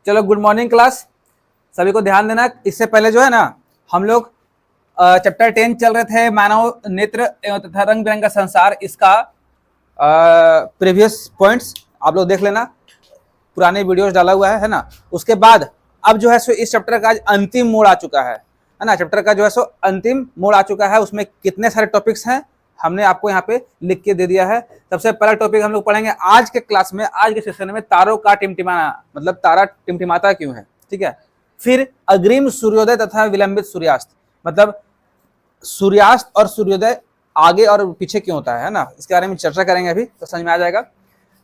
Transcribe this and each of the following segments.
चलो good morning class, सभी को ध्यान देना। इससे पहले जो है ना हम लोग चैप्टर 10 चल रहे थे, मानव नेत्र एवं तथा रंग बिरंगा संसार। इसका प्रीवियस पॉइंट्स आप लोग देख लेना, पुराने वीडियोस डाला हुआ है ना। उसके बाद अब जो है सो इस चैप्टर का आज अंतिम मोड़ आ चुका है ना। चैप्टर का जो है सो अंतिम मोड़ आ चुका है। उसमें कितने सारे टॉपिक्स हैं हमने आपको यहाँ पे लिख के दे दिया है। सबसे पहला टॉपिक हम लोग पढ़ेंगे आज के क्लास में, आज के सेशन में, तारों का टिमटिमाना, मतलब तारा टिमटिमाता क्यों है, ठीक है। फिर अग्रिम सूर्योदय तथा विलंबित सूर्यास्त, मतलब सूर्यास्त और सूर्योदय आगे और पीछे क्यों होता है ना, इसके बारे में चर्चा करेंगे, अभी तो समझ में आ जाएगा।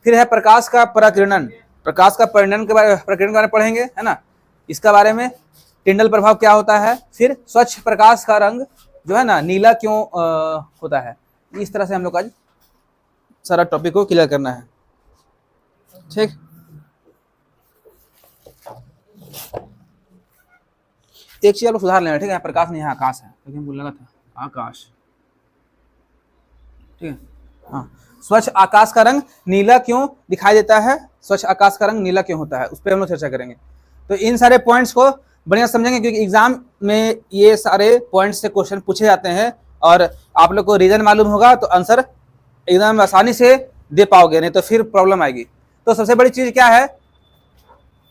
फिर है प्रकाश का पराकिरणन, प्रकाश का परिणन के बारे में पढ़ेंगे, है ना, इसका बारे में। टिंडल प्रभाव क्या होता है। फिर स्वच्छ प्रकाश का रंग जो है ना नीला क्यों होता है। इस तरह से हम लोग आज सारा टॉपिक को क्लियर करना है, ठीक। एक चीज आप लोग सुधार लेना, ठीक है। प्रकाश नहीं है, आकाश है, लेकिन मुझे लगा था आकाश, ठीक है। हाँ, स्वच्छ आकाश का रंग नीला क्यों दिखाई देता है, स्वच्छ आकाश का रंग नीला क्यों होता है, उस पर हम लोग चर्चा करेंगे। तो इन सारे पॉइंट्स को बढ़िया समझेंगे, क्योंकि एग्जाम में ये सारे पॉइंट्स से क्वेश्चन पूछे जाते हैं और आप लोग को रीजन मालूम होगा तो आंसर एकदम आसानी से दे पाओगे, नहीं तो फिर प्रॉब्लम आएगी। तो सबसे बड़ी चीज क्या है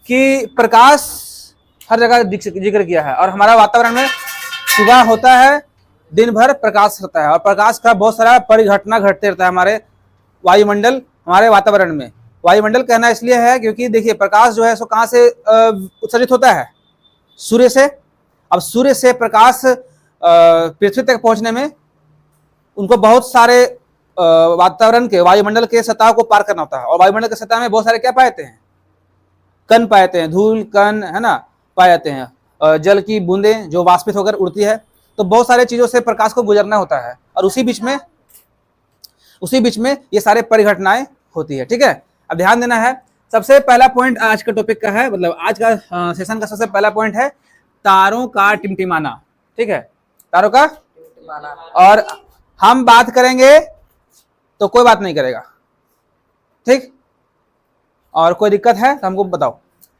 कि प्रकाश हर जगह जिक्र किया है, और हमारा वातावरण में सुबह होता है, दिन भर प्रकाश होता है, और प्रकाश का बहुत सारा परिघटना घटते रहता है हमारे वायुमंडल, हमारे वातावरण में। वायुमंडल कहना इसलिए है क्योंकि देखिए प्रकाश जो है सो कहाँ से उत्सर्जित होता है, सूर्य से। अब सूर्य से प्रकाश पृथ्वी तक पहुंचने में उनको बहुत सारे वातावरण के, वायुमंडल के सतह को पार करना होता है, और वायुमंडल के सतह में बहुत सारे क्या पाए जाते हैं, कण पाए जाते हैं, धूल कण, है ना, पाए जाते हैं, जल की बूंदें जो वाष्पित होकर उड़ती है। तो बहुत सारे चीजों से प्रकाश को गुजरना होता है, और उसी बीच में ये सारे परिघटनाएं होती है, ठीक है। अब ध्यान देना है, सबसे पहला पॉइंट आज का टॉपिक का है, मतलब आज का सेशन का सबसे पहला पॉइंट है तारों का टिमटिमाना, ठीक है, तारों का टिमटिमाना। और हम बात करेंगे तो कोई बात नहीं करेगा, ठीक। और कोई दिक्कत है तो हमको बताओ।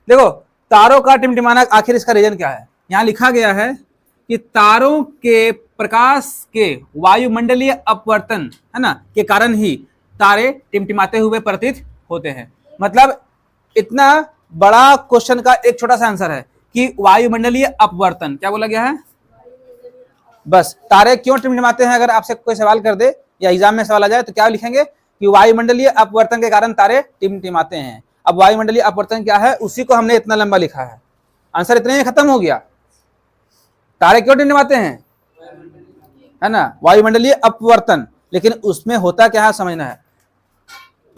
देखो तारों का टिमटिमाना, आखिर इसका रीजन क्या है। यहां लिखा गया है कि तारों के प्रकाश के वायुमंडलीय अपवर्तन, है ना, के कारण ही तारे टिमटिमाते हुए प्रतीत होते हैं। मतलब इतना बड़ा क्वेश्चन का एक छोटा सा आंसर है कि वायुमंडलीय अपवर्तन, क्या बोला गया है, बस तारे क्यों टिमटिमाते हैं। अगर आपसे कोई सवाल कर दे या एग्जाम में सवाल आ जाए तो क्या लिखेंगे कि वायुमंडलीय अपवर्तन के कारण तारे टिमटिमाते हैं। अब वायुमंडलीय अपवर्तन क्या है, उसी को हमने इतना लंबा लिखा है, आंसर इतने में खत्म हो गया। तारे क्यों टिमटिमाते हैं, है ना, वायुमंडलीय अपवर्तन। लेकिन उसमें होता क्या है समझना है।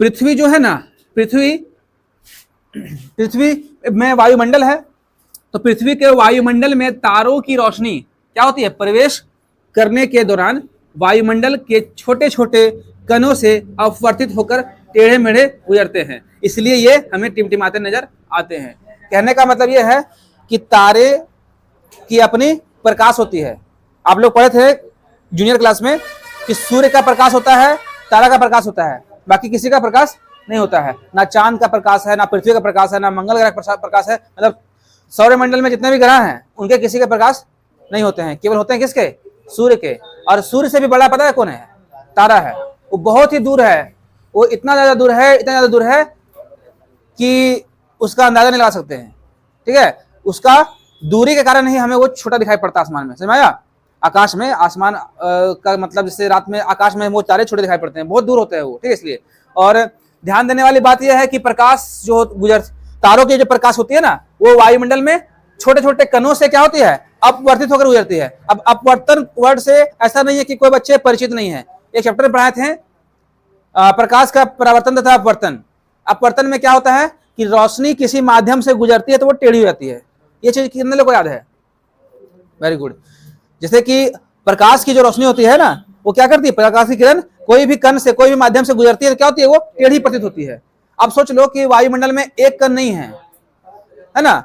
पृथ्वी जो है ना, पृथ्वी में वायुमंडल है, तो पृथ्वी के वायुमंडल में तारों की रोशनी क्या होती है, प्रवेश करने के दौरान वायुमंडल के छोटे छोटे कणों से अपवर्तित होकर टेढ़े मेढ़े गुजरते हैं, इसलिए ये हमें टिमटिमाते नजर आते हैं। कहने का मतलब ये है कि तारे की अपनी प्रकाश होती है। आप लोग पढ़े थे जूनियर क्लास में कि सूर्य का प्रकाश होता है, तारा का प्रकाश होता है, बाकी किसी का प्रकाश नहीं होता है। ना चांद का प्रकाश है, ना पृथ्वी का प्रकाश है, ना मंगल ग्रह का प्रकाश है। मतलब सौरमंडल में जितने भी ग्रह हैं उनके किसी के प्रकाश नहीं होते हैं, केवल होते हैं किसके, सूर्य के। और सूर्य से भी बड़ा पता है कौन है, तारा है। वो बहुत ही दूर है, वो इतना ज्यादा दूर है कि उसका अंदाजा नहीं लगा सकते हैं, ठीक है। उसका दूरी के कारण ही हमें वो छोटा दिखाई पड़ता है आसमान में, समझ में आया। आकाश में, आसमान का मतलब जैसे रात में आकाश में वो तारे छोटे दिखाई पड़ते हैं, बहुत दूर होते हैं वो, ठीक है, इसलिए। और ध्यान देने वाली बात यह है कि प्रकाश जो तारों की जो प्रकाश होती है ना, वो वायुमंडल में छोटे छोटे कणों से क्या होती है, अपवर्तित होकर गुजरती है। अब अपवर्तन वर्ड से ऐसा नहीं है कि कोई बच्चे परिचित नहीं है, एक चैप्टर में पढ़ाए थे प्रकाश का परावर्तन तथा अपवर्तन। अपवर्तन में क्या होता है कि रोशनी किसी माध्यम से गुजरती है तो वो टेढ़ी हो जाती है। ये चीज कितने लोगों को याद है, वेरी गुड। जैसे कि प्रकाश की जो रोशनी होती है ना, वो क्या करती है, प्रकाश की किरण कोई भी कण से, कोई भी माध्यम से गुजरती है तो क्या होती है, वो टेढ़ी प्रतीत होती है। अब सोच लो कि वायुमंडल में एक कण नहीं है ना,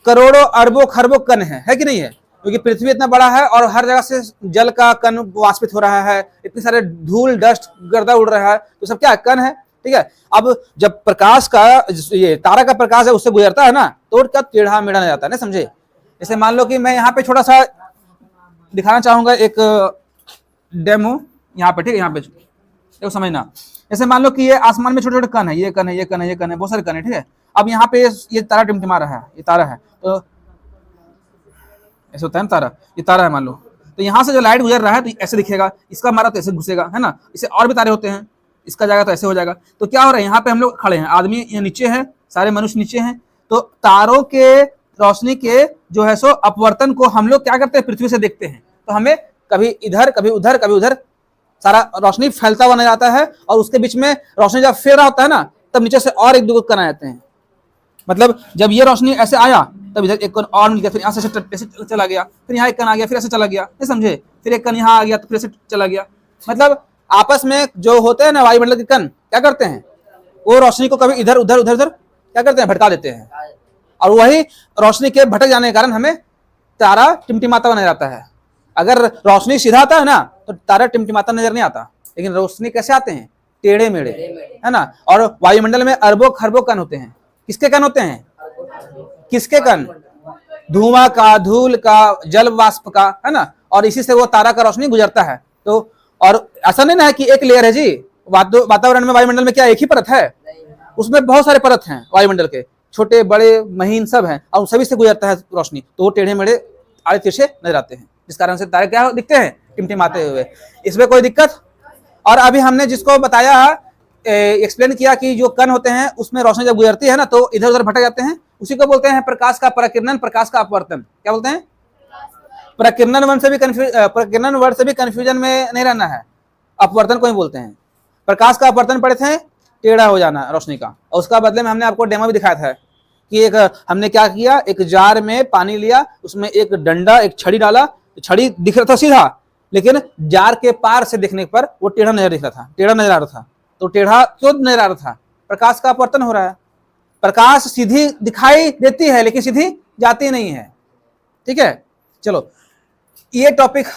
करोड़ों अरबों खरबों कण है कि नहीं है, क्योंकि पृथ्वी इतना बड़ा है और हर जगह से जल का कण वाष्पित हो रहा है, इतने सारे धूल डस्ट गर्दा उड़ रहा है, तो सब क्या कण है। ठीक है। अब जब प्रकाश का ये तारा का प्रकाश है उससे गुजरता है ना तो क्या टेढ़ा मेढ़ा नहीं जाता है ना, समझे। जैसे मान लो कि मैं यहाँ पे छोटा सा दिखाना चाहूंगा एक डेमो यहाँ पे, ठीक है। यहाँ पे देखो समझना, जैसे मान लो कि ये आसमान में छोटे छोटे कण है, ये कण है, ये कण है, ये कण है, बहुत सारे कण है, ठीक है। अब यहाँ पे ये तारा टिमटिमा रहा है, ये तारा है, तो ऐसे होता है ना तारा, ये तारा है मान लो, तो यहाँ से जो लाइट गुजर रहा है तो ऐसे दिखेगा, इसका मारा तो ऐसे घुसेगा, है ना। इसे और भी तारे होते हैं, इसका जाएगा तो ऐसे हो जाएगा। तो क्या हो रहा है, यहाँ पे हम लोग खड़े हैं, आदमी यहाँ नीचे है, सारे मनुष्य नीचे हैं, तो तारों के रोशनी के जो है सो अपवर्तन को हम लोग क्या करते हैं, पृथ्वी से देखते हैं। तो हमें कभी इधर कभी उधर कभी उधर सारा रोशनी फैलता हुआ नजर आता है, और उसके बीच में रोशनी जब फेर रहा होता है ना तब नीचे से और एक दो कण आ जाते हैं। मतलब जब ये रोशनी ऐसे आया तब इधर एक कण और मिल गया, फिर यहाँ से ऐसे चला गया, फिर यहाँ एक कण आ गया, फिर ऐसे चला गया, नहीं समझे, फिर एक कण यहाँ आ गया तो फिर ऐसे चला गया। मतलब आपस में जो होते हैं ना वायुमंडल के कण क्या करते हैं, वो रोशनी को कभी इधर उधर उधर उधर क्या करते हैं, भटका देते हैं, और वही रोशनी के भटक जाने के कारण हमें तारा टिमटिमाता हुआ नजर आता है। अगर रोशनी सीधा आता है ना तो तारा टिमटिमाता नजर नहीं आता, लेकिन रोशनी कैसे आते हैं, टेढ़े मेढ़े, है ना। और वायुमंडल में अरबों खरबों कण होते हैं। किसके कण होते हैं, किसके कण, धुआं का, धूल का, जल वाष्प का, है ना। और इसी से वो तारा का रोशनी गुजरता है। तो और ऐसा नहीं ना है कि एक लेयर है जी, वातावरण में वायुमंडल में क्या एक ही परत है, उसमें बहुत सारे परत हैं वायुमंडल के, छोटे बड़े महीन सब हैं, और सभी से गुजरता है रोशनी, तो वो टेढ़े मेढ़े आड़े तिरछे नजर आते हैं, जिस कारण से तारे क्या दिखते हैं, टिमटिमाते हुए। इसमें कोई दिक्कत। और अभी हमने जिसको बताया, एक्सप्लेन किया कि जो कण होते हैं उसमें रोशनी जब गुजरती है ना तो इधर उधर भटक जाते हैं, उसी को बोलते हैं प्रकाश का प्रकिरणन, प्रकाश का अपवर्तन। क्या बोलते हैं, प्रकिरणन वर्ड से भी कंफ्यूजन में नहीं रहना है, अपवर्तन को ही बोलते हैं। प्रकाश का अपवर्तन पढ़े थे, टेढ़ा हो जाना रोशनी का, और उसका बदले में हमने आपको डेमो भी दिखाया था कि एक हमने क्या किया, एक जार में पानी लिया, उसमें एक डंडा एक छड़ी डाला, छड़ी दिख रहा था सीधा, लेकिन जार के पार से देखने पर वो टेढ़ा नजर दिख रहा था, टेढ़ा नजर आ रहा था। तो टेढ़ा क्यों नजर आ रहा था, प्रकाश का अपवर्तन हो रहा है। प्रकाश सीधी दिखाई देती है लेकिन सीधी जाती नहीं है, ठीक है। चलो ये टॉपिक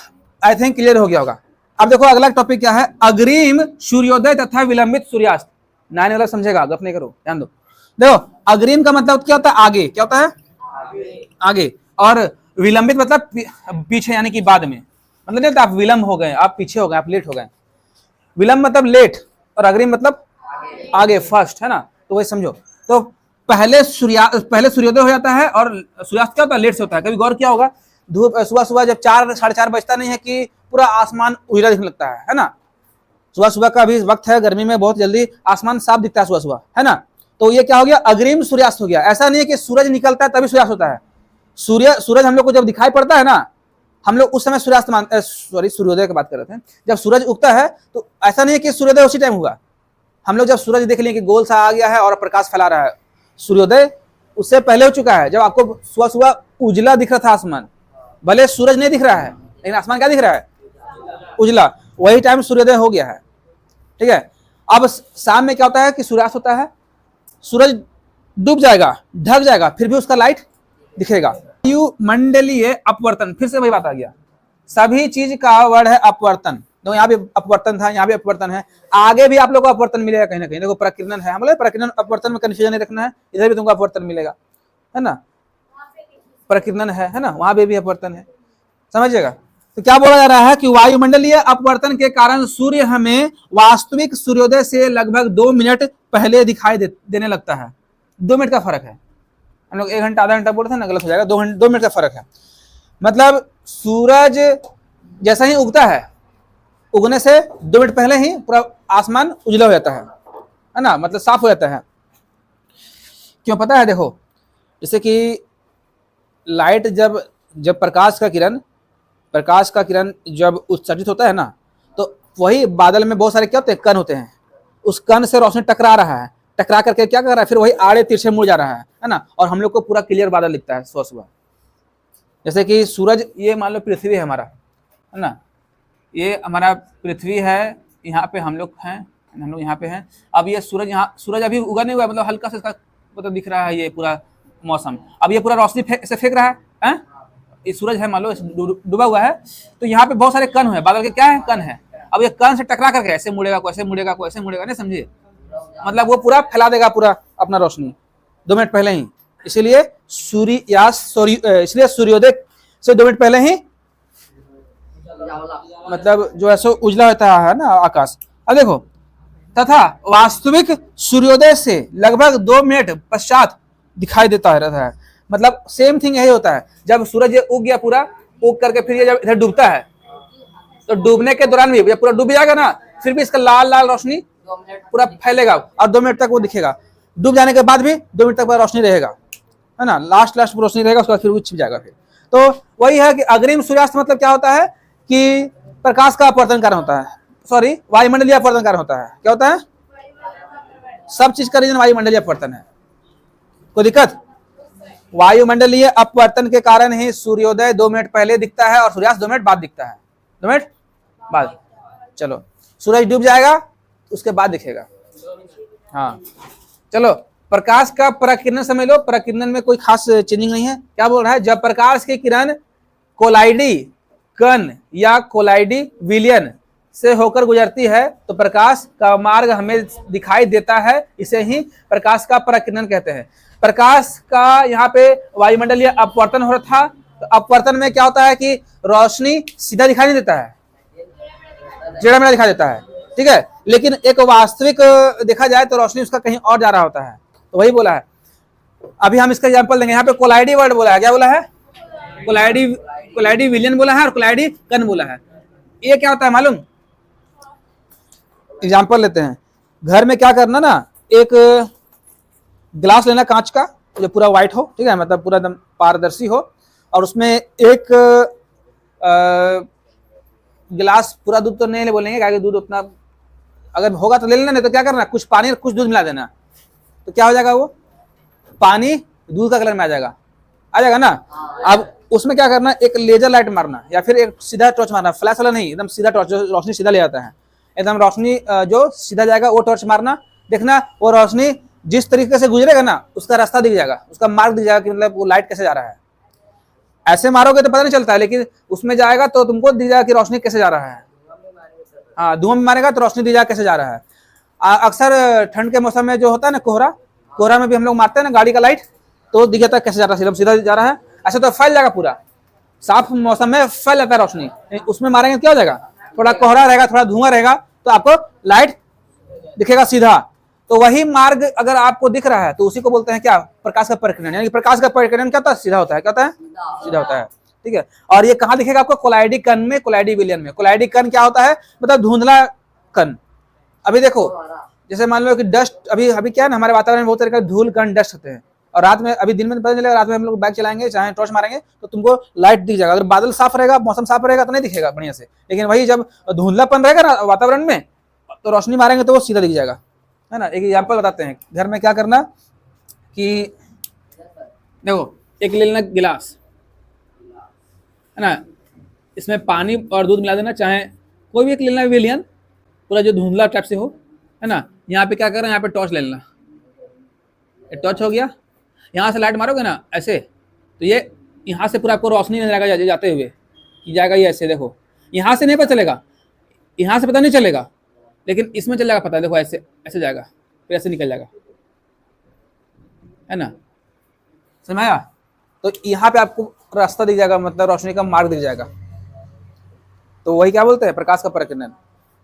आई थिंक क्लियर हो गया होगा। अब देखो अगला टॉपिक क्या है, अग्रिम सूर्योदय तथा विलंबित सूर्यास्त। 9 वाला समझेगा, गप नहीं करो, ध्यान दो। देखो अग्रिम का मतलब क्या होता है, आगे, क्या होता है, आगे। और विलंबित मतलब पीछे, यानी कि बाद में, मतलब नहीं आप विलंब हो गए, आप पीछे हो गए, आप लेट हो गए। विलंब मतलब लेट, और अग्रिम मतलब आगे, फर्स्ट, है ना। तो वही समझो। तो पहले सूर्योदय हो जाता है, और सूर्यास्त क्या होता है, लेट से होता है। कभी गौर किया होगा, धूप सुबह सुबह जब 4 साढ़े 4 बजता नहीं है कि पूरा आसमान उजला दिखने लगता है ना। सुबह सुबह का अभी वक्त है, गर्मी में बहुत जल्दी आसमान साफ दिखता है सुबह सुबह, है ना। तो ये क्या हो गया, अग्रिम सूर्यास्त हो गया। ऐसा नहीं है कि सूरज निकलता है तभी सूर्यास्त होता है। सूरज हम लोग को जब दिखाई पड़ता है ना, हम लोग उस समय सूर्यास्त सूर्योदय की बात कर रहे थे। जब सूरज उगता है तो ऐसा नहीं है कि सूर्योदय उसी टाइम हुआ। हम लोग जब सूरज देख लिए कि गोल सा आ गया है और प्रकाश फैला रहा है, सूर्योदय उससे पहले हो चुका है। जब आपको सुबह सुबह उजला दिख रहा था आसमान, भले सूरज नहीं दिख रहा है लेकिन आसमान क्या दिख रहा है, उजला, वही टाइम सूर्योदय हो गया है, ठीक है। अब शाम में क्या होता है कि सूर्यास्त होता है, सूरज डूब जाएगा, ढक जाएगा, फिर भी उसका लाइट दिखेगा। वायुमंडलीय अपवर्तन, फिर से वही बात आ गया, सभी चीज का वर्ड है अपवर्तन। तो यहाँ भी अपवर्तन था, यहाँ भी अपवर्तन है, आगे भी आप लोग को अपवर्तन मिलेगा कहीं ना कहीं। देखो प्रकीर्णन है, हम लोग प्रकीर्णन अपवर्तन में कंफ्यूजन नहीं रखना है, इधर भी तुमको अपवर्तन मिलेगा, है ना। प्रकीर्णन है ना, वहां भी अपवर्तन है, समझिएगा। तो क्या बोला जा रहा है कि वायुमंडलीय अपवर्तन के कारण सूर्य हमें वास्तविक सूर्योदय से लगभग 2 मिनट पहले दिखाई देने लगता है। 2 मिनट का फर्क है। हम लोग 1 घंटा आधा घंटा बोलते थे ना, गलत हो जाएगा। 2 मिनट का फर्क है। मतलब सूरज जैसा ही उगता है, उगने से 2 मिनट पहले ही पूरा आसमान उजला हो जाता है ना, मतलब साफ हो जाता है। क्यों पता है, देखो जैसे कि लाइट जब प्रकाश का किरण जब उत्सर्जित होता है ना, तो वही बादल में बहुत सारे क्या होते हैं, कण होते हैं। उस कण से रोशनी टकरा रहा है, टकरा करके क्या कर रहा है, फिर वही आड़े तिरछे मुड़ जा रहा है ना। और हम लोग को पूरा क्लियर बादल दिखता है सुबह सुबह। जैसे कि सूरज, ये मान लो पृथ्वी है हमारा, है ना, ये हमारा पृथ्वी है, यहाँ पे हम लोग हैं, हम लोग यहाँ पे हैं। अब ये सूरज अभी उगा नहीं हुआ, मतलब हल्का सा इसका मतलब दिख रहा है ये पूरा मौसम। अब ये पूरा रोशनी ऐसे फेंक रहा है, ये सूरज है मान लो डूबा हुआ है, तो यहाँ पे बहुत सारे कण है, बादल के क्या है, कण है। अब ये कण से टकरा करके ऐसे मुड़ेगा, कोई ऐसे मुड़ेगा, कोई ऐसे मुड़ेगा, नहीं समझिए। मतलब वो पूरा फैला देगा पूरा अपना रोशनी 2 मिनट पहले ही। इसीलिए इसलिए सूर्योदय से 2 मिनट पहले ही मतलब जो है सो उजला होता है ना आकाश। अब देखो, तथा वास्तविक सूर्योदय से लगभग 2 मिनट पश्चात दिखाई देता रहता है। मतलब सेम थिंग यही होता है, जब सूरज उग गया पूरा, उग करके फिर ये जब इधर डूबता है तो डूबने के दौरान भी जब पूरा डूब जाएगा ना, फिर भी इसका लाल लाल रोशनी पूरा फैलेगा और 2 मिनट तक वो दिखेगा। डूब जाने के बाद भी 2 मिनट तक रोशनी रहेगा, है ना, लास्ट रोशनी रहेगा, उसके बाद फिर वो छिप जाएगा। फिर तो वही है कि अग्रिम सूर्यास्त मतलब क्या होता है कि प्रकाश का अपवर्तन कारण होता है, सॉरी वायुमंडलीय अपवर्तन कारण होता है। क्या होता है? सब चीज का रीजन वायुमंडलीय अपवर्तन है। कोई दिक्कत? वायुमंडलीय अपवर्तन के कारण ही सूर्योदय 2 मिनट पहले दिखता है और सूर्यास्त 2 मिनट बाद दिखता है। 2 मिनट बाद, चलो सूरज डूब जाएगा उसके बाद दिखेगा। हाँ चलो, प्रकाश का प्रकिरण समझ लो। प्रकिरण में कोई खास चेंजिंग नहीं है। क्या बोल रहा है? जब प्रकाश की किरण कोलाइडी कण या कोलाइडी विलयन से होकर गुजरती है तो प्रकाश का मार्ग हमें दिखाई देता है। इसे ही प्रकाश का प्रकिरण कहते हैं। प्रकाश का यहाँ पे वायुमंडलीय अपवर्तन हो रहा था, तो अपवर्तन में क्या होता है कि रोशनी सीधा दिखाई नहीं देता है, टेढ़ा मेढ़ा दिखाई देता है, ठीक है। लेकिन एक वास्तविक देखा जाए तो रोशनी उसका कहीं और जा रहा होता है। तो वही बोला है। अभी हम इसका एग्जांपल देंगे। यहाँ पे कोलाइडी वर्ड बोला है। क्या बोला है? कोलाइडी विलयन बोला है और कोलाइडी कण बोला है। ये क्या होता है मालूम? एग्जांपल लेते हैं। घर में क्या करना ना, एक गिलास लेना कांच का जो पूरा व्हाइट हो, ठीक है, मतलब पूरा एकदम पारदर्शी हो, और उसमें एक गिलास पूरा दूध तो नहीं बोलेंगे क्योंकि दूध उतना अगर होगा तो ले लेना, नहीं तो क्या करना, कुछ पानी और कुछ दूध मिला देना। तो क्या हो जाएगा? वो पानी दूध का कलर में आ जाएगा ना। अब उसमें क्या करना, एक लेजर लाइट मारना या फिर एक सीधा टॉर्च मारना, फ्लैश वाला नहीं, एकदम सीधा टॉर्च, रोशनी सीधा ले जाता है, एकदम रोशनी जो सीधा जाएगा वो टॉर्च मारना। देखना वो रोशनी जिस तरीके से गुजरेगा ना उसका रास्ता दिख जाएगा, उसका मार्ग दिख जाएगा कि मतलब वो लाइट कैसे जा रहा है। ऐसे मारोगे तो पता नहीं चलता है, लेकिन उसमें जाएगा तो तुमको दिख जाएगा कि रोशनी कैसे जा रहा है। हाँ, धुआं में मारेगा तो रोशनी दिख जाएगा कैसे जा रहा है। अक्सर ठंड के मौसम में जो होता है ना कोहरा में भी हम लोग मारते हैं ना गाड़ी का लाइट, तो दिख जाता है कैसे जा रहा है, सीधा जा रहा है। ऐसे तो फैल जाएगा पूरा, साफ मौसम में फैल जाता है रोशनी। उसमें मारेंगे क्या हो जाएगा, थोड़ा कोहरा रहेगा, थोड़ा धुआं रहेगा, तो आपको लाइट दिखेगा सीधा। तो वही मार्ग अगर आपको दिख रहा है तो उसी को बोलते हैं क्या, प्रकाश का परिकिरण। यानी प्रकाश का परिकिरण क्या होता है? सीधा होता है। क्या होता है? सीधा होता है, ठीक है। और ये कहाँ दिखेगा आपको? कोलाइडी कण में, कोलाइडी विलयन में। कोलाइडी कण क्या होता है? मतलब धुंधला कण। अभी देखो, जैसे मान लो कि डस्ट, अभी क्या है ना, हमारे वातावरण में बहुत तरह के धूल कण डस्ट होते हैं, और रात में, अभी दिन में पता चलेगा, रात में हम लोग बाइक चलाएंगे चाहे टॉर्च मारेंगे तो तुमको लाइट दिख जाएगा। अगर बादल साफ रहेगा, मौसम साफ रहेगा तो नहीं दिखेगा बढ़िया से, लेकिन वही जब धुंधलापन रहेगा ना वातावरण में तो रोशनी मारेंगे तो वो सीधा दिख जाएगा, है ना। एक एग्जाम्पल बताते हैं। घर में क्या करना कि देखो, एक ले लेना गिलास, है ना, इसमें पानी और दूध मिला देना, चाहे कोई भी एक ले लेना विलियन, पूरा जो धुंधला टाइप से हो, है ना। यहाँ पे क्या कर रहे हैं, यहाँ पे टॉर्च ले लेना, टॉर्च हो गया। यहाँ से लाइट मारोगे ना ऐसे, तो ये यहाँ से पूरा आपको रोशनी नजर आएगा जाते हुए कि जाएगा ये ऐसे। देखो यहाँ से नहीं पता चलेगा, यहाँ से पता नहीं चलेगा, लेकिन इसमें चल जाएगा पता है। देखो ऐसे ऐसे जाएगा, फिर ऐसे निकल जाएगा, है ना, समझ आया। तो यहाँ पे आपको रास्ता दिख जाएगा, मतलब रोशनी का मार्ग दिख जाएगा। तो वही क्या बोलते हैं, प्रकाश का परिकिरण।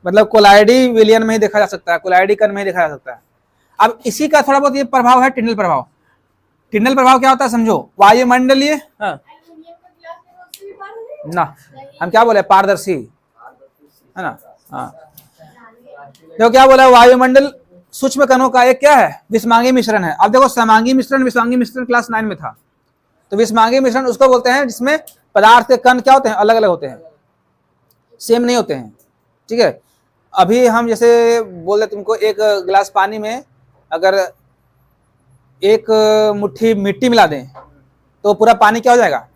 मतलब कोलाइडी विलयन में ही देखा जा सकता है, कोलाइडी कण में ही देखा जा सकता है। अब इसी का थोड़ा बहुत ये प्रभाव है टिंडल प्रभाव। टिंडल प्रभाव क्या होता है समझो, वायुमंडलीय, हाँ ना, हम क्या बोले, पारदर्शी, है ना। हाँ, तो क्या बोला, वायुमंडल सूक्ष्म कणों का एक क्या है, विषमांगी मिश्रण है। अब देखो समांगी मिश्रण, विषमांगी मिश्रण क्लास 9 में था। तो विषमांगी मिश्रण उसको बोलते हैं जिसमें पदार्थ के कण क्या होते हैं, अलग अलग होते हैं, सेम नहीं होते हैं, ठीक है। अभी हम जैसे बोल रहे तुमको, एक गिलास पानी में अगर एक मुट्ठी मिट्टी मिला दें तो पूरा पानी क्या हो जाएगा,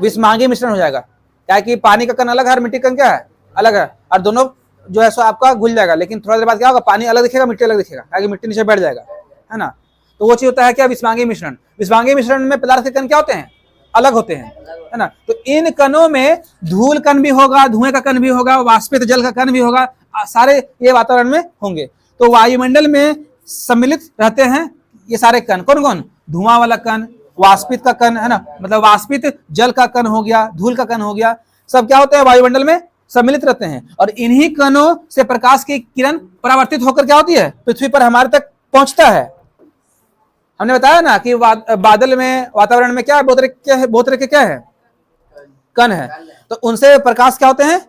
विषमांगी मिश्रण हो जाएगा। क्या कि पानी का कण अलग है और मिट्टी का कण क्या है, अलग है, और दोनों जो है सो आपका घुल जाएगा। लेकिन थोड़ा देर बाद क्या होगा, पानी अलग दिखेगा, मिट्टी अलग दिखेगा, ताकि मिट्टी नीचे बैठ जाएगा, है ना। तो वो चीज होता है क्या, विषमांगी मिश्रण। विषमांगी मिश्रण में पदार्थ के कण क्या होते हैं, अलग होते हैं, है ना। तो इन कणों में धूल कण भी होगा, धुएं का कण भी होगा, वाष्पित जल का कण भी होगा, सारे ये वातावरण में होंगे। तो वायुमंडल में सम्मिलित रहते हैं ये सारे कण। कौन कौन? धुआं वाला कण, वाष्पित का कण, है ना, मतलब वाष्पित जल का कण हो गया, धूल का कण हो गया, सब क्या होते हैं? वायुमंडल में सम्मिलित रहते हैं। और इन्हीं कणों से प्रकाश की किरण परावर्तित होकर क्या होती है? पृथ्वी पर हमारे तक पहुंचता है। हमने बताया ना कि बादल में, वातावरण में क्या है? बहुत तरह के क्या है? कण है। तो उनसे प्रकाश क्या होते हैं?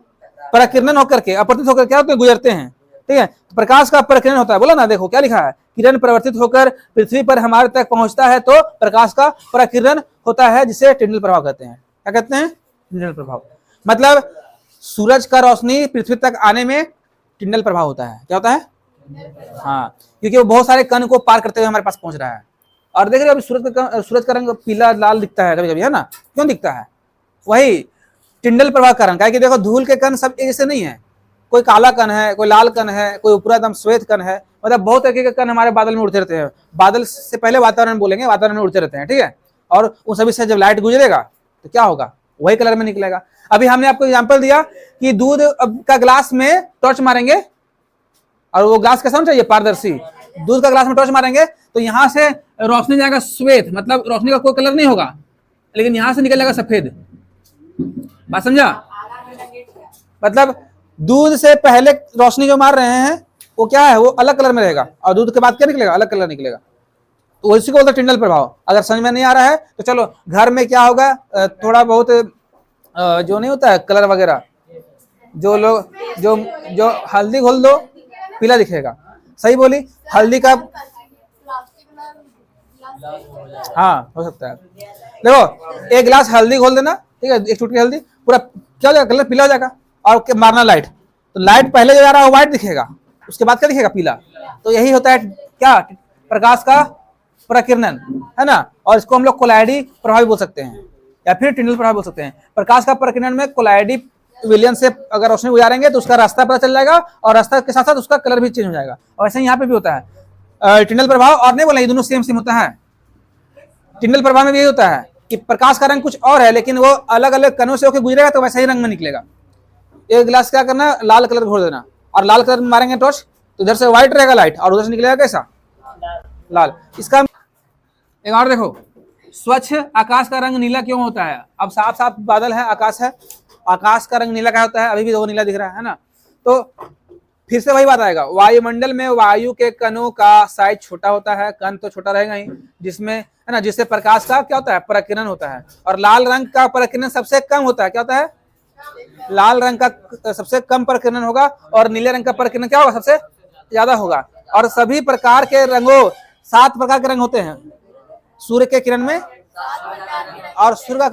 प्रकिरण होकर के, अपवर्तित होकर क्या होते हैं? गुजरते हैं। ठीक है, तो प्रकाश का प्रकिरण होता है। बोला ना, देखो क्या लिखा है, किरण परिवर्तित होकर पृथ्वी पर हमारे तक पहुंचता है तो प्रकाश का प्रकिरण होता है, जिसे टिंडल प्रभाव कहते हैं। क्या कहते हैं? टिंडल प्रभाव। मतलब सूरज का रोशनी पृथ्वी तक आने में टिंडल प्रभाव होता है। क्या होता है? हाँ, क्योंकि वो बहुत सारे कण को पार करते हुए हमारे पास पहुंच रहा है। और देख रहे हो अभी सूरज का रंग पीला लाल दिखता है कभी कभी, है ना? क्यों दिखता है? वही टिंडल प्रभाव का रंग है कि देखो धूल के कण सब एक जैसे नहीं है, कोई काला कण है, कोई लाल कण है, कोई पूरा एकदम श्वेत कण है, मतलब बहुत तरीके के कण हमारे बादल में उड़ते रहते हैं। बादल से पहले वातावरण बोलेंगे, वातावरण में उड़ते रहते हैं। ठीक है, और उन सभी से जब लाइट गुजरेगा तो क्या होगा? वही कलर में निकलेगा। अभी हमने आपको एग्जाम्पल दिया कि दूध का ग्लास में टॉर्च मारेंगे और वो ग्लास कैसा होना चाहिए? पारदर्शी। दूध का ग्लास में टॉर्च मारेंगे तो यहां से रोशनी जाएगा श्वेत, मतलब रोशनी का कोई कलर नहीं होगा, लेकिन यहां से निकल जाएगा सफेद। बात समझा? मतलब दूध से पहले रोशनी जो मार रहे हैं वो क्या है? वो अलग कलर में रहेगा, और दूध के बाद क्या निकलेगा? अलग कलर निकलेगा। तो इसी को बोलते हैं टिंडल प्रभाव। अगर समझ में नहीं आ रहा है तो चलो, घर में क्या होगा, थोड़ा बहुत जो नहीं होता है कलर वगैरह, जो लोग जो हल्दी घोल दो पीला दिखेगा। सही बोली, हल्दी का, हाँ हो सकता है। देखो एक गिलास हल्दी घोल देना, ठीक है, एक चुटकी हल्दी, पूरा क्या हो जाएगा? कलर पीला हो जाएगा। और मारना लाइट, तो लाइट पहले जो जा रहा है वो व्हाइट दिखेगा, उसके बाद क्या दिखेगा? पीला। तो यही होता है क्या? प्रकाश का प्रकिरण, है ना। और इसको हम लोग कोलाइडी प्रभाव बोल सकते हैं, या फिर टिंडल प्रभाव बोल सकते हैं। प्रकाश का प्रकिरण में कोलाइडी विलियन से अगर रोशनी गुजारेंगे तो उसका रास्ता पता चल जाएगा, और रास्ता के साथ साथ उसका कलर भी चेंज हो जाएगा। और ऐसे यहाँ पे भी होता है टिंडल प्रभाव। और नहीं बोला, ये दोनों सेम होता है। टिंडल प्रभाव में भी यही होता है कि प्रकाश का रंग कुछ और है, लेकिन वो अलग अलग कणों से होकर गुजरेगा तो वैसा ही रंग में निकलेगा। एक गिलास क्या करना, लाल कलर घोल देना, और लाल कलर मारेंगे टॉर्च तो इधर से व्हाइट रहेगा लाइट, और उधर से निकलेगा कैसा? लाल। इसका एक और देखो, स्वच्छ आकाश का रंग नीला क्यों होता है? अब साफ साफ बादल है, आकाश है, आकाश का रंग नीला क्या होता है? अभी भी देखो नीला दिख रहा है ना। तो फिर से वही बात आएगा, वायुमंडल में वायु के कणों का साइज छोटा होता है, कण तो छोटा रहेगा ही, जिसमें, है ना, जिससे प्रकाश का क्या होता है? प्रकिरण होता है। और लाल रंग का प्रकिरण सबसे कम होता है। क्या होता है? लाल रंग का सबसे कम प्रकिरण होगा, और नीले रंग का प्रकिरण क्या होगा? सबसे ज्यादा होगा। और सभी प्रकार के रंगों, 7 प्रकार के रंग होते हैं सूर्य के किरण में, और सूर्य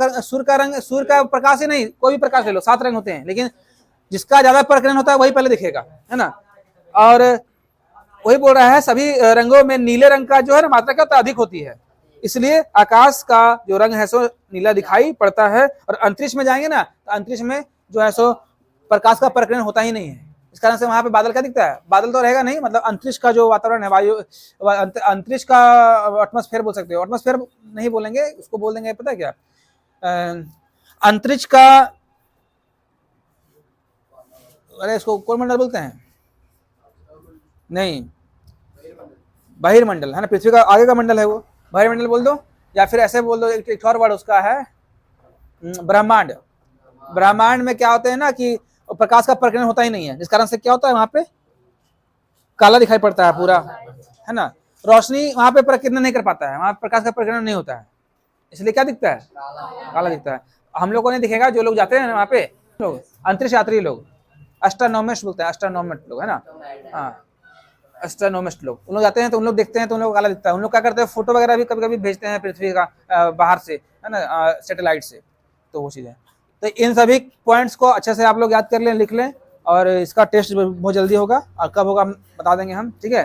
का प्रकाश ही नहीं, कोई भी प्रकाश ले लो, 7 रंग होते हैं, लेकिन जिसका ज्यादा प्रकिरण होता है वही पहले दिखेगा, है ना। और वही बोल रहा है, सभी रंगों में नीले रंग का जो है ना मात्रा क्या होता है? अधिक होती है, इसलिए आकाश का जो रंग है सो नीला दिखाई पड़ता है। और अंतरिक्ष में जाएंगे ना तो अंतरिक्ष में जो है सो प्रकाश का प्रकिरण होता ही नहीं है, इस कारण से वहां पे बादल क्या दिखता है? बादल तो रहेगा नहीं, मतलब अंतरिक्ष का जो वातावरण है, वायु, अंतरिक्ष का एटमॉस्फेयर बोल सकते हो, एटमॉस्फेयर नहीं बोलेंगे, उसको बोल देंगे पता है क्या? अंतरिक्ष का, अरे इसको कौन मंडल बोलते हैं? नहीं, बहिर्मंडल, है ना, पृथ्वी का आगे का मंडल है वो, बहिर्मंडल बोल दो, या फिर ऐसे बोल दो, एक और वर्ड उसका है ब्रह्मांड। ब्रह्मांड में क्या होते हैं ना कि प्रकाश का प्रकिरण होता ही नहीं है, जिस कारण से क्या होता है? वहां पे काला दिखाई पड़ता है पूरा, है ना। रोशनी वहां पे प्रकिरण नहीं कर पाता है, वहां प्रकाश का प्रकिरण नहीं होता है, इसलिए क्या दिखता है? काला दिखता है। हम लोग को नहीं दिखेगा, जो लोग जाते हैं वहां पे, लोग अंतरिक्ष यात्री लोग, एस्ट्रोनॉमिस्ट बोलते हैं, एस्ट्रोनॉमिस्ट लोग, है ना, हाँ, एस्ट्रोनॉमिस्ट लोग, उन लोग जाते हैं तो उन लोग देखते हैं तो उन लोग काला दिखता है। उन लोग क्या करते हैं? फोटो वगैरह भी कभी कभी भेजते हैं पृथ्वी का बाहर से, है ना, सैटेलाइट से, तो वो चीज़ें। तो इन सभी पॉइंट्स को अच्छे से आप लोग याद कर लें, लिख लें, और इसका टेस्ट बहुत जल्दी होगा, और कब होगा बता देंगे हम, ठीक है।